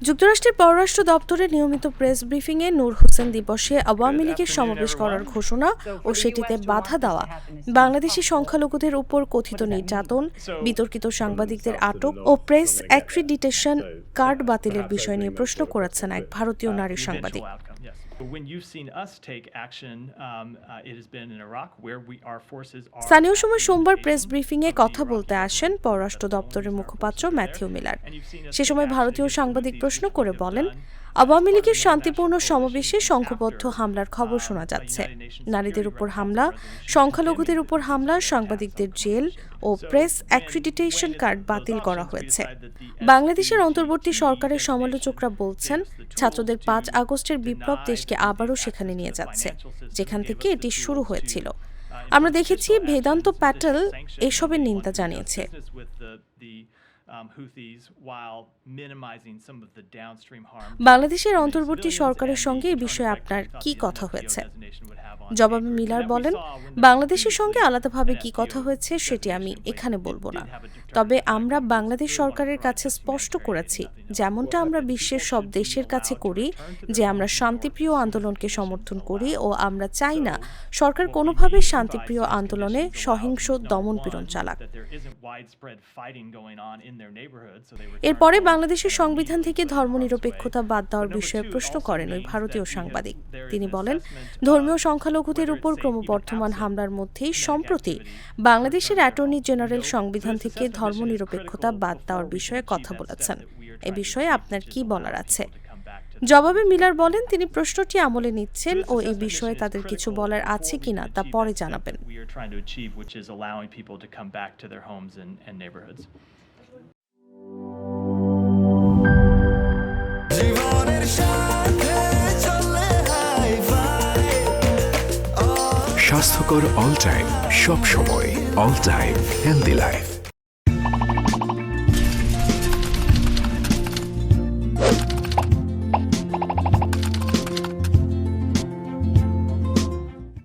যুক্তরাষ্ট্রের পররাষ্ট্র দপ্তরের নিয়মিত প্রেস ব্রিফিংয়ে নূর হোসেন দিবসে আওয়ামী লীগের সমাবেশ করার ঘোষণা ও সেটিতে বাধা দেওয়া, বাংলাদেশি সংখ্যালঘুদের উপর কথিত নির্যাতন, বিতর্কিত সাংবাদিকদের আটক ও প্রেস অ্যাক্রিডিটেশন কার্ড বাতিলের বিষয় নিয়ে প্রশ্ন করেছেন এক ভারতীয় নারী সাংবাদিক। স্থানীয় সময় সোমবার প্রেস ব্রিফিংয়ে কথা বলতে আসেন পররাষ্ট্র দপ্তরের মুখপাত্র ম্যাথিউ মিলার। সে সময় ভারতীয় সাংবাদিক প্রশ্ন করে বলেন, আওয়ামী লীগের শান্তিপূর্ণ সমাবেশে সংঘবদ্ধ হামলার খবর শোনা যাচ্ছে। নারীদের উপর হামলা, সংখ্যালঘুদের উপর হামলা, সাংবাদিকদের জেল ও প্রেস অ্যাক্রিডিটেশন কার্ড বাতিল করা হয়েছে। বাংলাদেশের অন্তর্বর্তী সরকারের সমালোচকরা বলছেন, ছাত্রদের ৫ আগস্টের বিপ্লব দেশকে আবারও সেখানে নিয়ে যাচ্ছে, যেখান থেকে এটি শুরু হয়েছিল। আমরা দেখেছি বেদান্ত প্যাটেল এসবের নিন্দা জানিয়েছে। বাংলাদেশের অন্তর্বর্তী সরকারের সঙ্গে এ বিষয়ে আপনার কি কথা হয়েছে? জবাবে মিলার বলেন, বাংলাদেশের সঙ্গে আলাদাভাবে কি কথা হয়েছে সেটি আমি এখানে বলবো না। তবে আমরা বাংলাদেশ সরকারের কাছে স্পষ্ট করেছি, যেমনটা আমরা বিশ্বের সব দেশের কাছে করি, যে আমরা শান্তিপ্রিয় আন্দোলনকে সমর্থন করি ও আমরা চাই না সরকার কোনোভাবে শান্তিপ্রিয় আন্দোলনে সহিংস দমনপীড়ন চালাক। এরপরে বাংলাদেশের সংবিধান থেকে ধর্মনিরপেক্ষতা বাদ দেওয়ার বিষয়ে প্রশ্ন করেন ওই ভারতীয় সাংবাদিক। তিনি বলেন, ধর্মীয় সংখ্যালঘুদের উপর ক্রমবর্ধমান হামলার মধ্যেই সম্প্রতি বাংলাদেশের অ্যাটর্নি জেনারেল সংবিধান থেকে ধর্মনিরপেক্ষতা বাদ দেওয়ার বিষয়ে কথা বলেছেন। এ বিষয়ে আপনার কি বলার আছে? জবাবে মিলার বলেন, তিনি প্রশ্নটি আমলে নিচ্ছেন ও এ বিষয়ে তাদের কিছু বলার আছে কিনা তা পরে জানাবেন। স্বাস্থ্যকর অল টাইম, সব সময় অল টাইম হেলদি লাইফ।